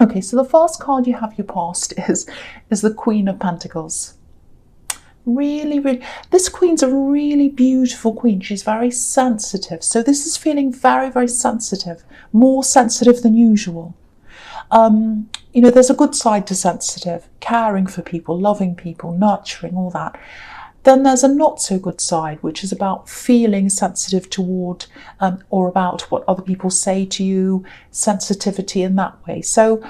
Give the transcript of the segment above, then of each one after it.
Okay, so the first card you have you passed is the Queen of Pentacles. Really, really, this queen's a really beautiful queen. She's very sensitive. So this is feeling very, very sensitive, more sensitive than usual. You know, there's a good side to sensitive, caring for people, loving people, nurturing, all that. Then there's a not so good side, which is about feeling sensitive toward or about what other people say to you, sensitivity in that way. So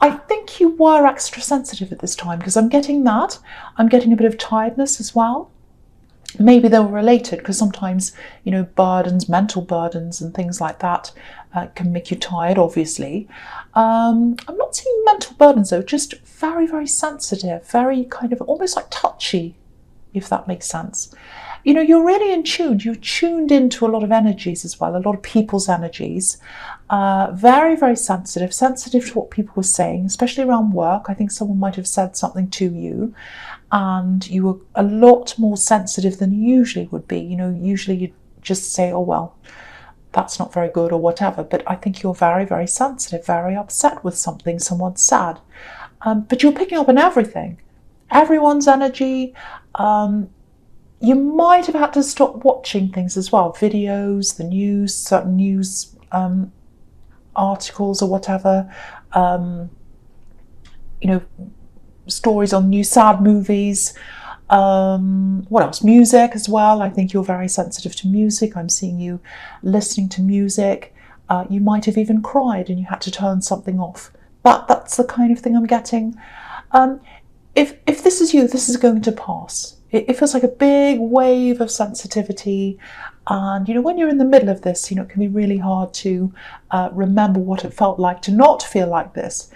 I think you were extra sensitive at this time, because I'm getting that. I'm getting a bit of tiredness as well. Maybe they were related, because sometimes, you know, burdens, mental burdens and things like that can make you tired, obviously. I'm not seeing mental burdens though, just very, very sensitive, very kind of almost like touchy, if that makes sense. You know, you're really in tune. You're tuned into a lot of energies as well, a lot of people's energies. Very, very sensitive to what people were saying, especially around work. I think someone might have said something to you and you were a lot more sensitive than you usually would be. You know, usually you'd just say, oh, well, that's not very good or whatever. But I think you're very, very sensitive, very upset with something someone said. But you're picking up on everything, everyone's energy. You might have had to stop watching things as well, videos, the news, certain news articles or whatever, you know, stories on new sad movies. What else? Music as well. I think you're very sensitive to music. I'm seeing you listening to music. You might have even cried and you had to turn something off. That's the kind of thing I'm getting. If this is you, this is going to pass. It feels like a big wave of sensitivity. And, you know, when you're in the middle of this, you know, it can be really hard to remember what it felt like to not feel like this.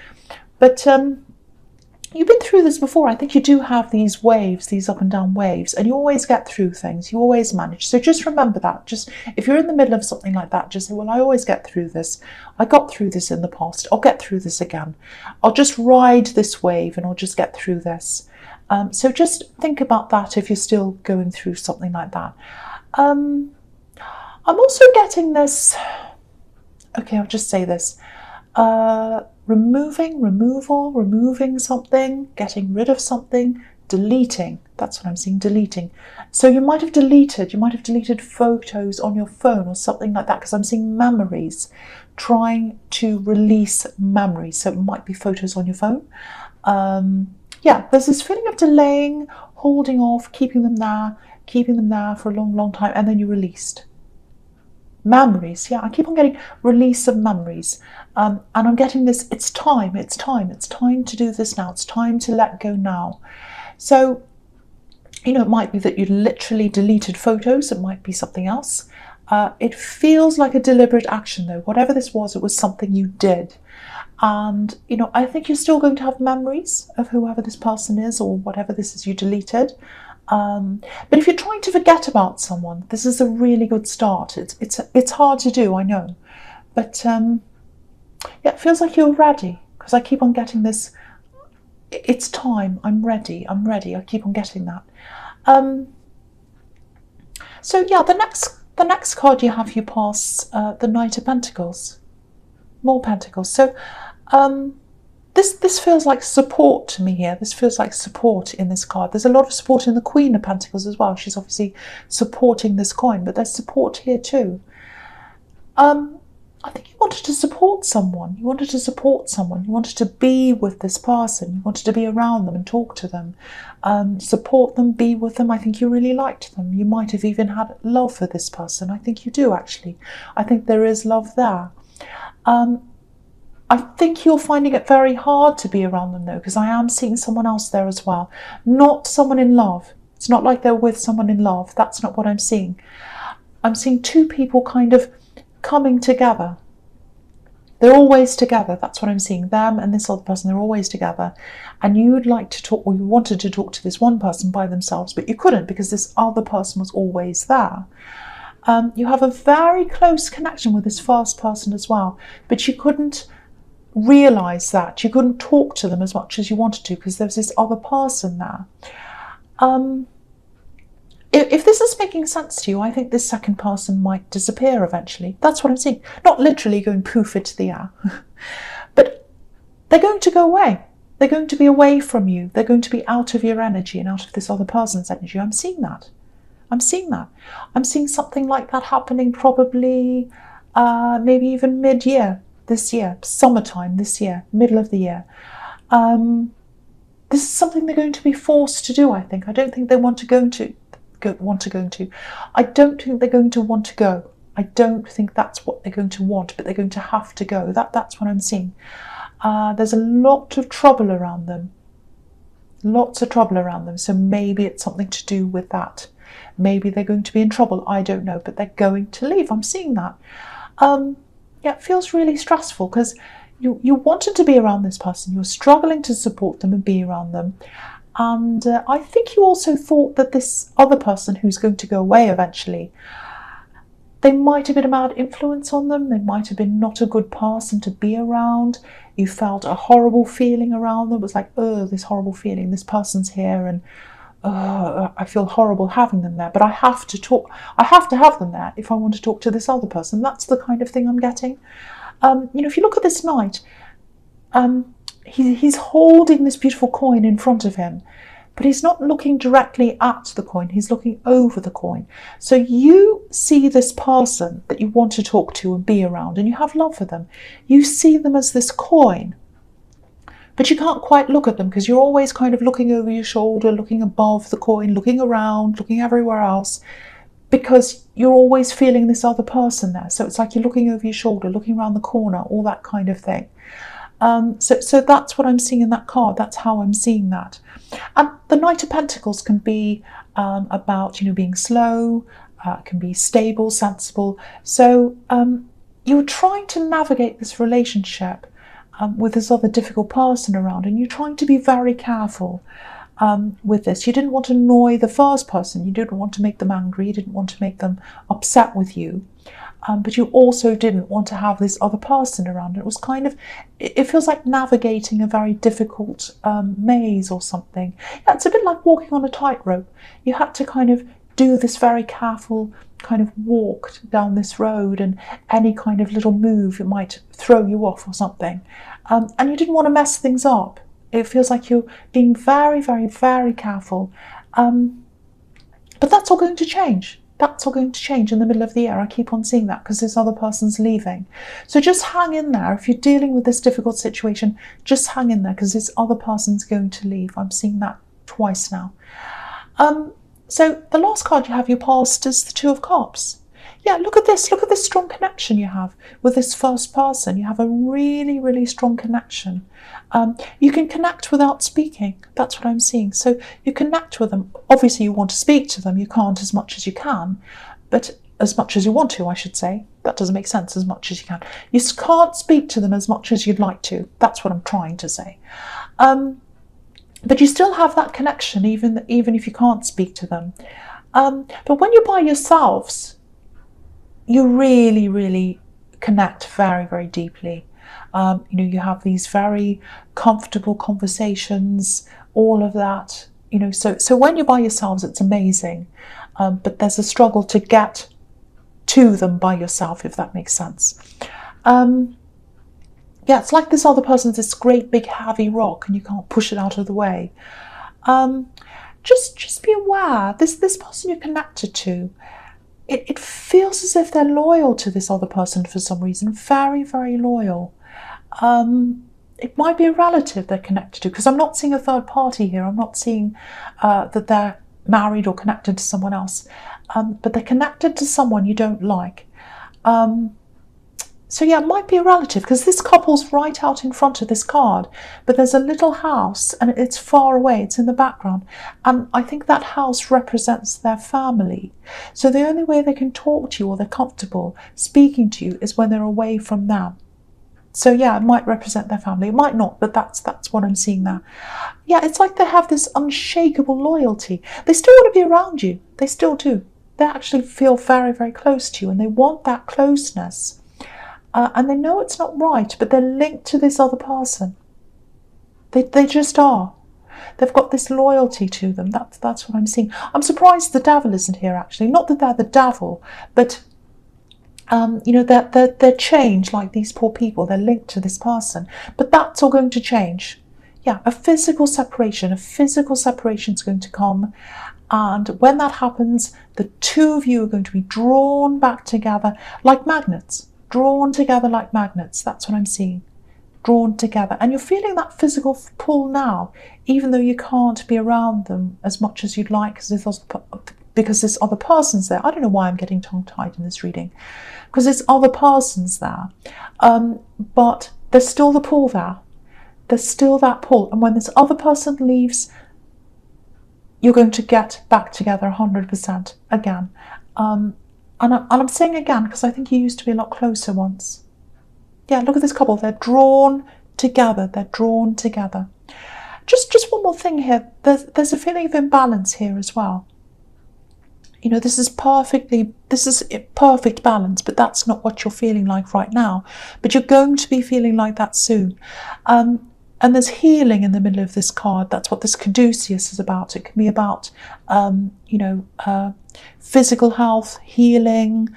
But you've been through this before. I think you do have these waves, these up and down waves, and you always get through things. You always manage. So just remember that. Just if you're in the middle of something like that, just say, well, I always get through this. I got through this in the past. I'll get through this again. I'll just ride this wave and I'll just get through this. So just think about that if you're still going through something like that. I'm also getting this, okay, I'll just say this, removing something, getting rid of something, deleting. That's what I'm seeing, deleting. So you might have deleted photos on your phone or something like that, because I'm seeing memories, trying to release memories. So it might be photos on your phone. Yeah, there's this feeling of delaying, holding off, keeping them there for a long, long time, and then you released. Memories, yeah, I keep on getting release of memories. And I'm getting this, it's time to do this now, it's time to let go now. So, you know, it might be that you literally deleted photos, it might be something else. It feels like a deliberate action though. Whatever this was, it was something you did. And, you know, I think you're still going to have memories of whoever this person is or whatever this is you deleted. But if you're trying to forget about someone, this is a really good start. It's hard to do, I know. But yeah, it feels like you're ready, because I keep on getting this, it's time, I'm ready, I keep on getting that. So yeah, the next card you have, you pass the Knight of Pentacles. More Pentacles. So this feels like support to me here. This feels like support in this card. There's a lot of support in the Queen of Pentacles as well. She's obviously supporting this coin, but there's support here too. I think you wanted to support someone. You wanted to be with this person. You wanted to be around them and talk to them, support them, be with them. I think you really liked them. You might have even had love for this person. I think you do, actually. I think there is love there. I think you're finding it very hard to be around them though, because I am seeing someone else there as well. Not someone in love. It's not like they're with someone in love. That's not what I'm seeing. I'm seeing two people kind of coming together. They're always together. That's what I'm seeing. Them and this other person, they're always together. And you would like to talk, or you wanted to talk to this one person by themselves, but you couldn't because this other person was always there. You have a very close connection with this first person as well, but you couldn't realize that. You couldn't talk to them as much as you wanted to because there's this other person there. If this is making sense to you, I think this second person might disappear eventually. That's what I'm seeing. Not literally going poof into the air. But they're going to go away. They're going to be away from you. They're going to be out of your energy and out of this other person's energy. I'm seeing that. I'm seeing that. I'm seeing something like that happening probably maybe even mid-year this year, summertime this year, middle of the year. This is something they're going to be forced to do, I think. I don't think they want to go to. I don't think they're going to want to go. I don't think that's what they're going to want, but they're going to have to go. That's what I'm seeing. There's a lot of trouble around them. Lots of trouble around them. So maybe it's something to do with that. Maybe they're going to be in trouble. I don't know, but they're going to leave. I'm seeing that. Yeah, it feels really stressful because you wanted to be around this person. You're struggling to support them and be around them. And I think you also thought that this other person who's going to go away eventually, they might have been a bad influence on them. They might have been not a good person to be around. You felt a horrible feeling around them. It was like, oh, this horrible feeling. This person's here and I feel horrible having them there. But I have to talk. I have to have them there if I want to talk to this other person. That's the kind of thing I'm getting. If you look at this knight, he's holding this beautiful coin in front of him, but he's not looking directly at the coin. He's looking over the coin. So you see this person that you want to talk to and be around, and you have love for them. You see them as this coin, but you can't quite look at them because you're always kind of looking over your shoulder, looking above the coin, looking around, looking everywhere else, because you're always feeling this other person there. So it's like you're looking over your shoulder, looking around the corner, all that kind of thing. So that's what I'm seeing in that card. That's how I'm seeing that. And the Knight of Pentacles can be about, being slow, can be stable, sensible. So you're trying to navigate this relationship with this other difficult person around, and you're trying to be very careful with this. You didn't want to annoy the first person. You didn't want to make them angry. You didn't want to make them upset with you. But you also didn't want to have this other person around. It was kind of, it feels like navigating a very difficult maze or something. Yeah, it's a bit like walking on a tightrope. You had to kind of do this very careful kind of walk down this road, and any kind of little move, it might throw you off or something. And you didn't want to mess things up. It feels like you're being very, very, very careful. But that's all going to change. That's all going to change in the middle of the year. I keep on seeing that because this other person's leaving. So just hang in there. If you're dealing with this difficult situation, just hang in there because this other person's going to leave. I'm seeing that twice now. So the last card you have your past is the Two of Cups. Yeah, look at this. Look at this strong connection you have with this first person. You have a really, really strong connection. You can connect without speaking. That's what I'm seeing. So you connect with them. Obviously, you want to speak to them. You can't as much as you can, but as much as you want to, I should say. That doesn't make sense, as much as you can. You can't speak to them as much as you'd like to. That's what I'm trying to say. But you still have that connection, even if you can't speak to them. But when you're by yourselves, you really, really connect very, very deeply. You have these very comfortable conversations, all of that. So when you're by yourselves, it's amazing. But there's a struggle to get to them by yourself, if that makes sense. Yeah, it's like this other person's this great big heavy rock and you can't push it out of the way. Just be aware, this person you're connected to, it feels as if they're loyal to this other person for some reason, very, very loyal. It might be a relative they're connected to, because I'm not seeing a third party here. I'm not seeing that they're married or connected to someone else, but they're connected to someone you don't like. So yeah, it might be a relative, because this couple's right out in front of this card, but there's a little house and it's far away, it's in the background, and I think that house represents their family. So the only way they can talk to you or they're comfortable speaking to you is when they're away from them. So yeah, it might represent their family, it might not, but that's what I'm seeing there. Yeah, it's like they have this unshakable loyalty. They still want to be around you, they still do. They actually feel very, very close to you and they want that closeness. And they know it's not right, but they're linked to this other person. They just are. They've got this loyalty to them. That's what I'm seeing. I'm surprised the devil isn't here, actually. Not that they're the devil, but they're changed, like these poor people, they're linked to this person, but that's all going to change. Yeah, a physical separation is going to come. And when that happens, the two of you are going to be drawn back together like magnets. Drawn together like magnets. That's what I'm seeing. Drawn together. And you're feeling that physical pull now, even though you can't be around them as much as you'd like because this other person's there. I don't know why I'm getting tongue-tied in this reading. Because this other person's there. But there's still the pull there. There's still that pull. And when this other person leaves, you're going to get back together 100% again. And I'm saying again because I think you used to be a lot closer once. Yeah, look at this couple. They're drawn together. They're drawn together. Just one more thing here. There's a feeling of imbalance here as well. This is perfect balance, but that's not what you're feeling like right now. But you're going to be feeling like that soon. And there's healing in the middle of this card. That's what this caduceus is about. It can be about, physical health, healing,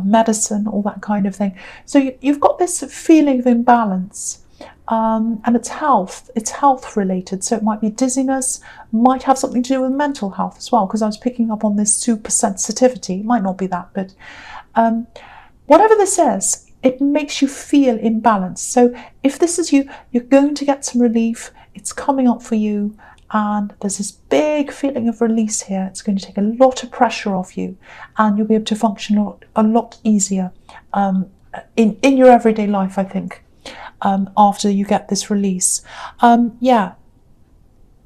medicine, all that kind of thing. So you've got this feeling of imbalance, and it's health related. So it might be dizziness, might have something to do with mental health as well, because I was picking up on this super sensitivity. It might not be that, but whatever this is, it makes you feel imbalanced. So if this is you, you're going to get some relief. It's coming up for you. And there's this big feeling of release here. It's going to take a lot of pressure off you. And you'll be able to function a lot easier in your everyday life, I think, after you get this release. Yeah,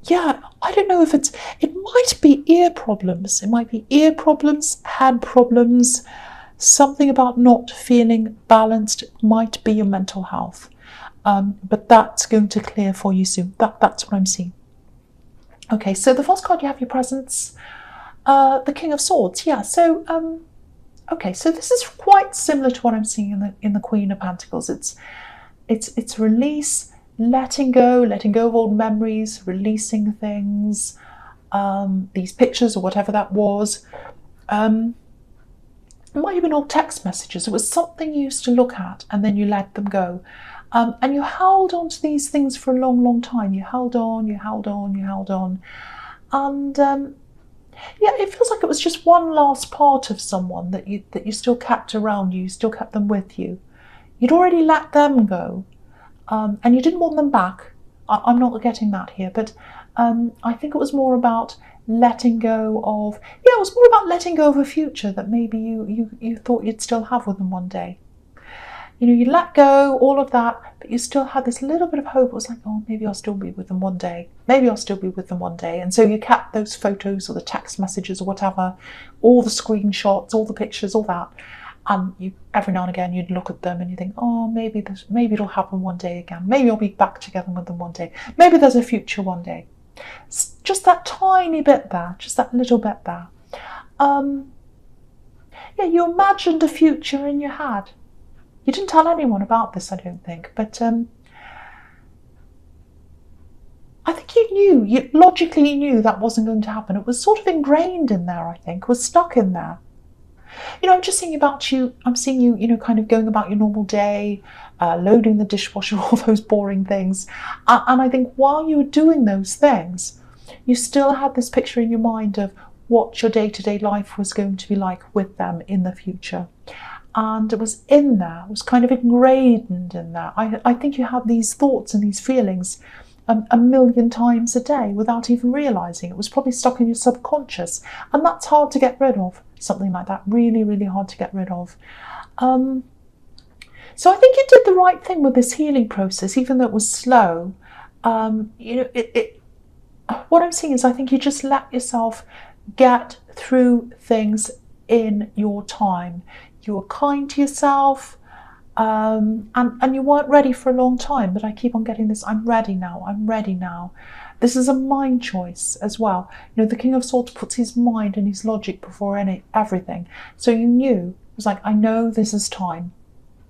I don't know if it might be ear problems. It might be ear problems, head problems. Something about not feeling balanced might be your mental health, but that's going to clear for you soon. That's what I'm seeing. Okay, so the first card you have your presence, the King of Swords. Yeah, so okay, so this is quite similar to what I'm seeing in the Queen of Pentacles. It's release, letting go of old memories, releasing things, these pictures or whatever that was. It might have been old text messages. It was something you used to look at and then you let them go. And you held on to these things for a long, long time. You held on. And yeah, it feels like it was just one last part of someone that you still kept around you still kept them with you. You'd already let them go. And you didn't want them back. I'm not getting that here, but I think it was more about letting go of, it was more about letting go of a future that maybe you thought you'd still have with them one day. You let go, all of that, but you still had this little bit of hope. It was like, oh, maybe I'll still be with them one day. And so you kept those photos or the text messages or whatever, all the screenshots, all the pictures, all that. And every now and again, you'd look at them and you think, oh, maybe it'll happen one day again. Maybe I'll be back together with them one day. Maybe there's a future one day. Just that tiny bit there, just that little bit there. Yeah, you imagined a future in your head. You didn't tell anyone about this, I don't think, but I think you logically knew that wasn't going to happen. It was sort of ingrained in there, I think, was stuck in there. I'm just thinking about you, I'm seeing you, kind of going about your normal day, loading the dishwasher, all those boring things. And I think while you were doing those things, you still had this picture in your mind of what your day-to-day life was going to be like with them in the future. And it was in there, it was kind of ingrained in there. I think you had these thoughts and these feelings a million times a day without even realising. It was probably stuck in your subconscious. And that's hard to get rid of, something like that. Really, really hard to get rid of. So I think you did the right thing with this healing process, even though it was slow. What I'm seeing is I think you just let yourself get through things in your time. You were kind to yourself, and you weren't ready for a long time, but I keep on getting this, I'm ready now. This is a mind choice as well. The King of Swords puts his mind and his logic before everything. So you knew, it was like, I know this is time.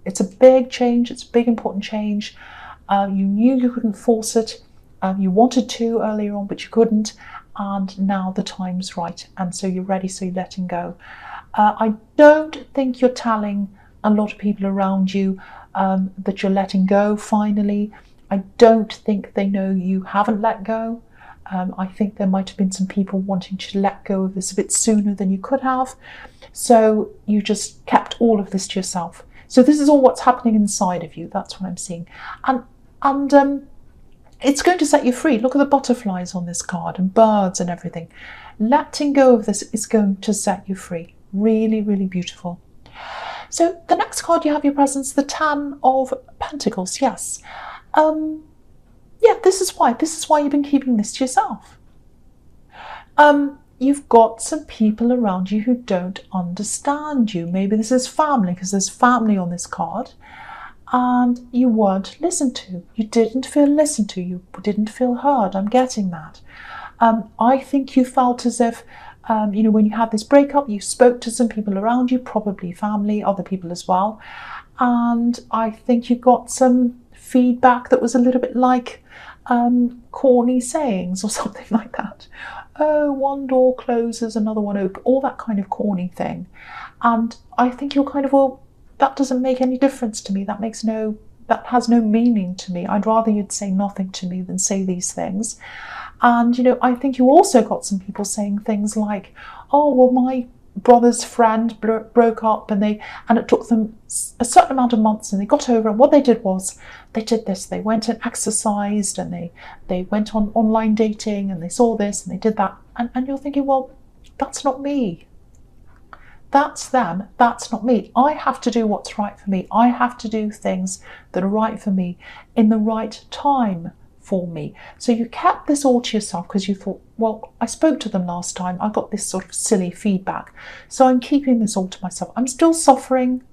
It's a big change, it's a big important change. You knew you couldn't force it. You wanted to earlier on, but you couldn't. And now the time's right. And so you're ready, so you're letting go. I don't think you're telling a lot of people around you that you're letting go finally. I don't think they know you haven't let go. I think there might have been some people wanting to let go of this a bit sooner than you could have. So you just kept all of this to yourself. So this is all what's happening inside of you. That's what I'm seeing. And it's going to set you free. Look at the butterflies on this card and birds and everything. Letting go of this is going to set you free. Really, really beautiful. So the next card you have your presence, the Ten of Pentacles. Yes. Yeah, this is why you've been keeping this to yourself. You've got some people around you who don't understand you. Maybe this is family, because there's family on this card, and you weren't listened to. You didn't feel listened to. You didn't feel heard. I'm getting that. I think you felt as if, when you had this breakup, you spoke to some people around you, probably family, other people as well. And I think you got some feedback that was a little bit like corny sayings or something like that. Oh, one door closes, another one opens, all that kind of corny thing. And I think you're kind of, well, that doesn't make any difference to me. That has no meaning to me. I'd rather you'd say nothing to me than say these things. And, I think you also got some people saying things like, oh, well, my brother's friend broke up and it took them a certain amount of months and they got over it. And what they did was they did this. They went and exercised and they went on online dating and they saw this and they did that. And you're thinking, well, that's not me. That's them. That's not me. I have to do what's right for me. I have to do things that are right for me in the right time for me. So you kept this all to yourself because you thought, well, I spoke to them last time. I got this sort of silly feedback. So I'm keeping this all to myself. I'm still suffering.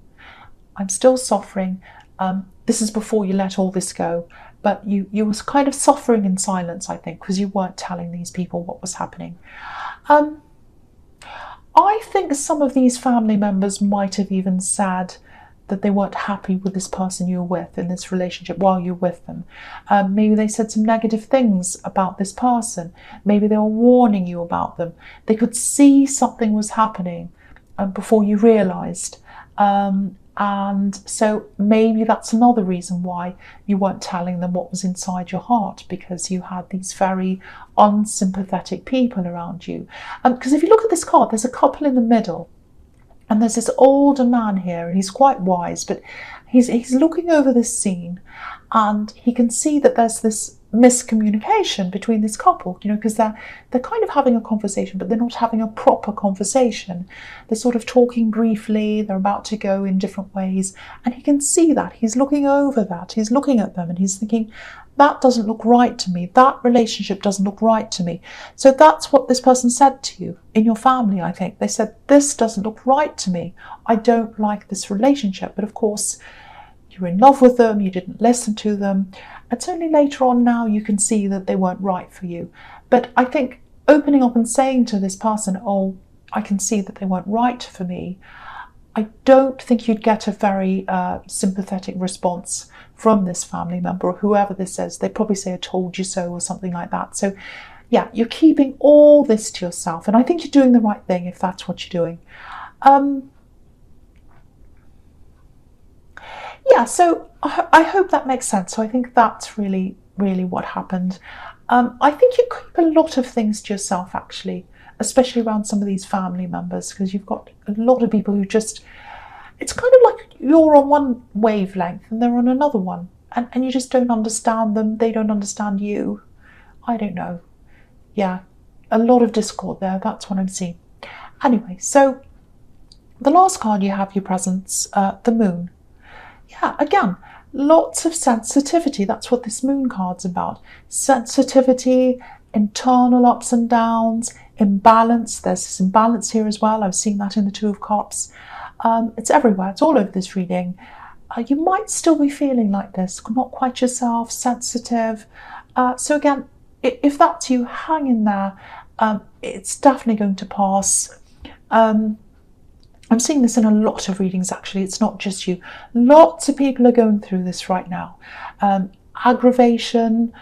This is before you let all this go. But you was kind of suffering in silence, I think, because you weren't telling these people what was happening. I think some of these family members might have even said that they weren't happy with this person you were with in this relationship while you're with them. Maybe they said some negative things about this person. Maybe they were warning you about them. They could see something was happening before you realised. And so maybe that's another reason why you weren't telling them what was inside your heart, because you had these very unsympathetic people around you. Because if you look at this card, there's a couple in the middle. And there's this older man here, and he's quite wise, but he's looking over this scene, and he can see that there's this miscommunication between this couple, because they're kind of having a conversation, but they're not having a proper conversation. They're sort of talking briefly, they're about to go in different ways, and he can see that. He's looking over that, he's looking at them, and he's thinking, that doesn't look right to me. That relationship doesn't look right to me. So that's what this person said to you in your family, I think. They said, this doesn't look right to me. I don't like this relationship. But of course, you were in love with them. You didn't listen to them. It's only later on now you can see that they weren't right for you. But I think opening up and saying to this person, oh, I can see that they weren't right for me, I don't think you'd get a very sympathetic response from this family member or whoever this is. They probably say, I told you so, or something like that. So yeah, you're keeping all this to yourself. And I think you're doing the right thing if that's what you're doing. Yeah, so I hope that makes sense. So I think that's really, really what happened. I think you keep a lot of things to yourself, actually, especially around some of these family members, because you've got a lot of people who just, it's kind of like you're on one wavelength and they're on another one, and you just don't understand them. They don't understand you. I don't know. Yeah, a lot of discord there. That's what I'm seeing. Anyway, so the last card you have your presence, the moon. Yeah, again, lots of sensitivity. That's what this moon card's about. Sensitivity, internal ups and downs, imbalance. There's this imbalance here as well. I've seen that in the Two of Cups. It's everywhere. It's all over this reading. You might still be feeling like this, not quite yourself, sensitive. So again, if that's you, hang in there. It's definitely going to pass. I'm seeing this in a lot of readings, actually. It's not just you. Lots of people are going through this right now. Aggravation,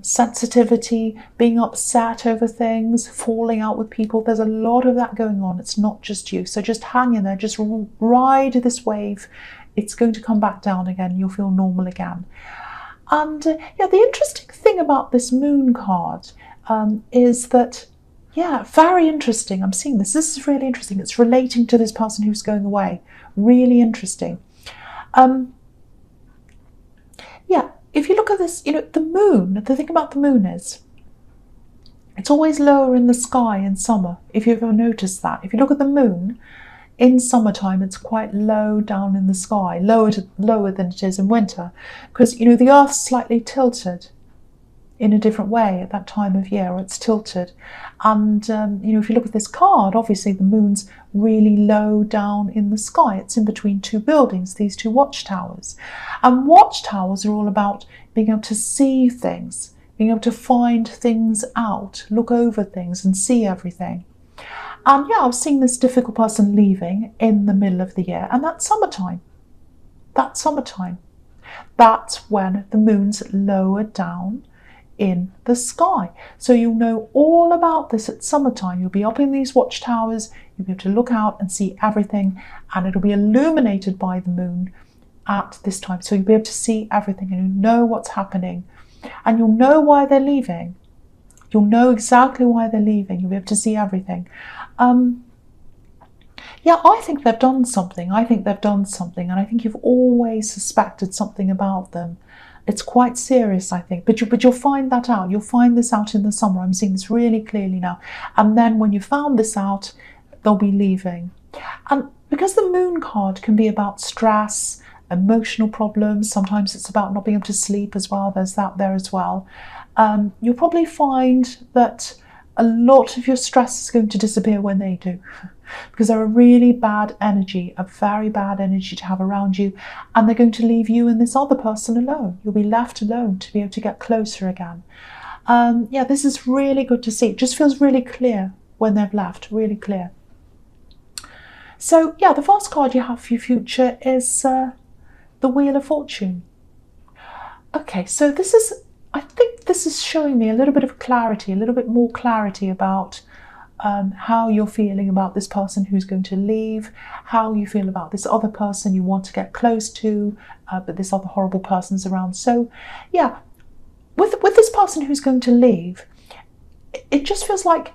sensitivity, being upset over things, falling out with people. There's a lot of that going on. It's not just you. So just hang in there, just ride this wave. It's going to come back down again. You'll feel normal again. And yeah, the interesting thing about this moon card is that, yeah, very interesting. I'm seeing this. This is really interesting. It's relating to this person who's going away. Really interesting. Yeah. If you look at this, the moon, the thing about the moon is it's always lower in the sky in summer, if you've ever noticed that. If you look at the moon, in summertime, it's quite low down in the sky, lower than it is in winter, because, the Earth's slightly tilted in a different way at that time of year, or it's tilted. And, if you look at this card, obviously the moon's really low down in the sky. It's in between two buildings, these two watchtowers. And watchtowers are all about being able to see things, being able to find things out, look over things and see everything. And yeah, I was seeing this difficult person leaving in the middle of the year, and that's summertime. That's summertime. That's when the moon's lower down in the sky. So you'll know all about this at summertime. You'll be up in these watchtowers, you'll be able to look out and see everything, and it'll be illuminated by the moon at this time. So you'll be able to see everything, and you'll know what's happening, and you'll know why they're leaving. You'll know exactly why they're leaving. You'll be able to see everything. Yeah, I think they've done something. And I think you've always suspected something about them. It's quite serious, I think, but you'll find that out. You'll find this out in the summer. I'm seeing this really clearly now. And then when you found this out, they'll be leaving. And because the moon card can be about stress, emotional problems, sometimes it's about not being able to sleep as well. There's that there as well. You'll probably find that a lot of your stress is going to disappear when they do, because they're a really bad energy, a very bad energy to have around you, and they're going to leave you and this other person alone. You'll be left alone to be able to get closer again. Yeah, this is really good to see. It just feels really clear when they've left, really clear. So yeah, the first card you have for your future is the Wheel of Fortune. Okay, so I think this is showing me a little bit of clarity, a little bit more clarity about how you're feeling about this person who's going to leave, how you feel about this other person you want to get close to, but this other horrible person's around. So yeah, with this person who's going to leave, it just feels like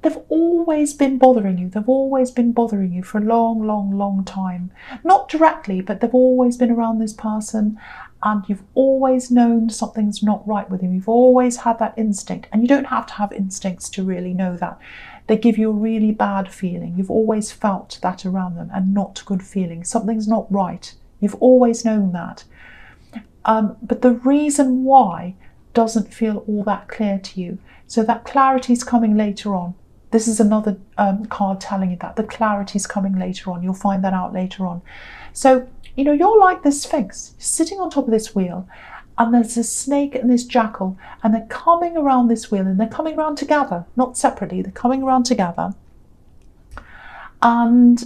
they've always been bothering you. They've always been bothering you for a long, long, long time. Not directly, but they've always been around this person, and you've always known something's not right with him. You've always had that instinct, and you don't have to have instincts to really know that. They give you a really bad feeling. You've always felt that around them, and not good feeling. Something's not right. You've always known that. But the reason why doesn't feel all that clear to you. So that clarity's coming later on. This is another card telling you that. The clarity's coming later on. You'll find that out later on. So, you're like this Sphinx. You're sitting on top of this wheel, and there's this snake and this jackal, and they're coming around this wheel, and they're coming around together, not separately. They're coming around together. And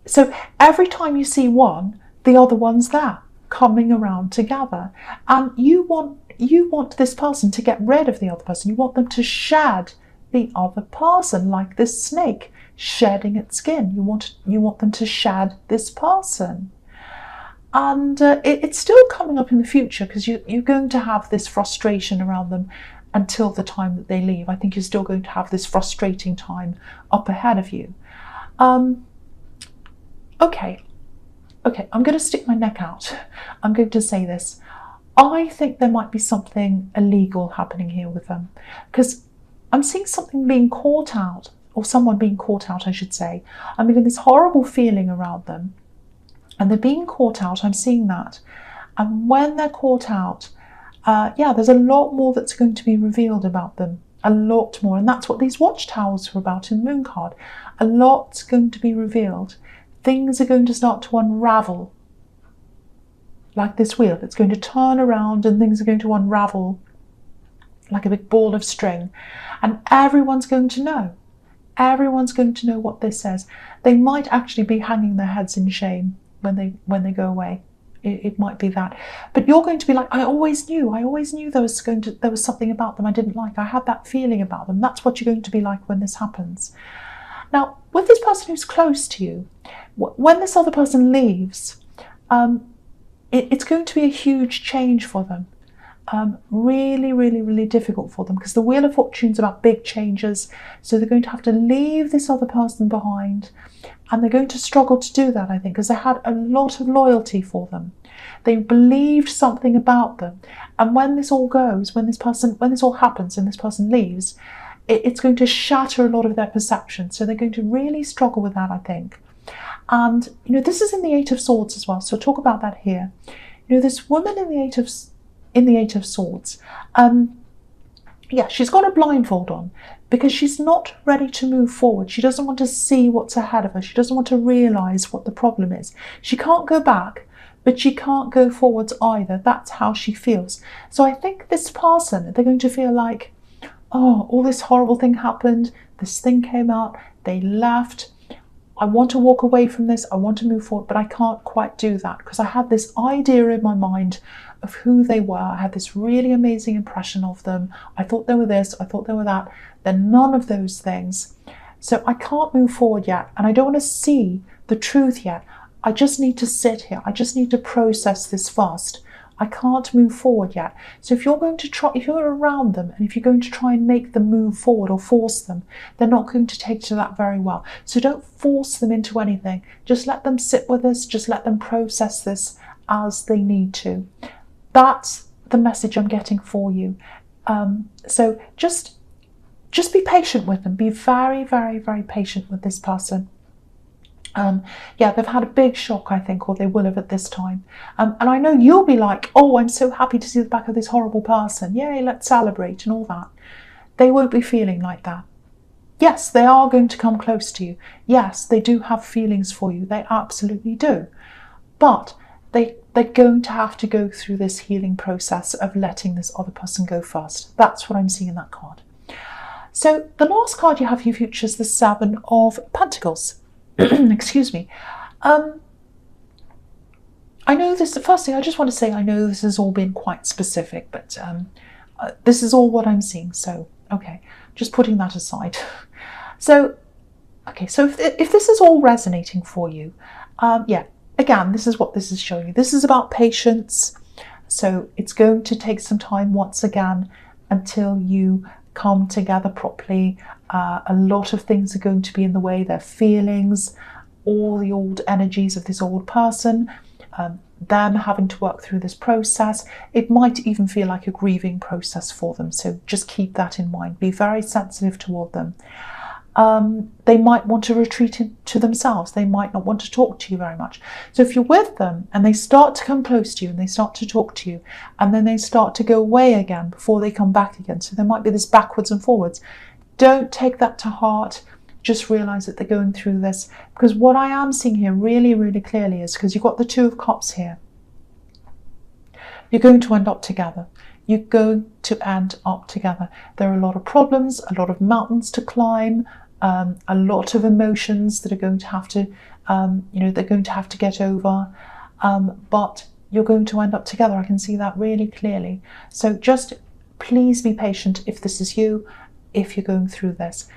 so every time you see one, the other one's there, coming around together. And you want this person to get rid of the other person. You want them to shed the other person, like this snake shedding its skin. You want them to shed this person. And it's still coming up in the future, because you're going to have this frustration around them until the time that they leave. I think you're still going to have this frustrating time up ahead of you. Okay, I'm going to stick my neck out. I'm going to say this. I think there might be something illegal happening here with them, because I'm seeing something being caught out, or someone being caught out, I should say. I'm getting this horrible feeling around them, and they're being caught out. I'm seeing that. And when they're caught out, yeah, there's a lot more that's going to be revealed about them. A lot more. And that's what these watchtowers were about in the moon card. A lot's going to be revealed. Things are going to start to unravel. Like this wheel. It's going to turn around, and things are going to unravel like a big ball of string. And everyone's going to know. Everyone's going to know what this says. They might actually be hanging their heads in shame when they go away. It might be that. But you're going to be like, I always knew there was something about them I didn't like. I had that feeling about them. That's what you're going to be like when this happens. Now, with this person who's close to you, when this other person leaves, it's going to be a huge change for them. Really, really, really difficult for them, because the Wheel of Fortune's about big changes. So they're going to have to leave this other person behind, and they're going to struggle to do that, I think, because they had a lot of loyalty for them. They believed something about them, and when this all goes, when this all happens and this person leaves, it's going to shatter a lot of their perception. So they're going to really struggle with that, I think. And this is in the Eight of Swords as well, so I'll talk about that here. This woman in the Eight of Swords, she's got a blindfold on because she's not ready to move forward. She doesn't want to see what's ahead of her. She doesn't want to realise what the problem is. She can't go back, but she can't go forwards either. That's how she feels. So I think this person, they're going to feel like, oh, all this horrible thing happened. This thing came out. They left. I want to walk away from this. I want to move forward, but I can't quite do that because I had this idea in my mind of who they were. I had this really amazing impression of them. I thought they were this, I thought they were that. They're none of those things. So I can't move forward yet, and I don't want to see the truth yet. I just need to sit here. I just need to process this first. I can't move forward yet. So if you're around them and if you're going to try and make them move forward or force them, they're not going to take to that very well. So don't force them into anything. Just let them sit with this. Just let them process this as they need to. That's the message I'm getting for you. So just be patient with them. Be very, very, very patient with this person. They've had a big shock, I think, or they will have at this time. And I know you'll be like, oh, I'm so happy to see the back of this horrible person. Yay, let's celebrate and all that. They won't be feeling like that. Yes, they are going to come close to you. Yes, they do have feelings for you. They absolutely do. But they're going to have to go through this healing process of letting this other person go first. That's what I'm seeing in that card. So the last card you have for your future is the Seven of Pentacles. Excuse me. I know this, the first thing I just want to say, I know this has all been quite specific, but this is all what I'm seeing. So, okay, just putting that aside. So if this is all resonating for you, again, this is what this is showing you. This is about patience. So it's going to take some time once again until you come together properly. A lot of things are going to be in the way. Their feelings, all the old energies of this old person, them having to work through this process. It might even feel like a grieving process for them. So just keep that in mind. Be very sensitive toward them. They might want to retreat into themselves. They might not want to talk to you very much. So if you're with them and they start to come close to you and they start to talk to you and then they start to go away again before they come back again, so there might be this backwards and forwards, don't take that to heart. Just realize that they're going through this, because what I am seeing here really, really clearly is, because you've got the Two of Cups here, you're going to end up together. You're going to end up together. There are a lot of problems, a lot of mountains to climb, a lot of emotions that are going to have to, they're going to have to get over. But you're going to end up together. I can see that really clearly. So just please be patient if this is you, if you're going through this.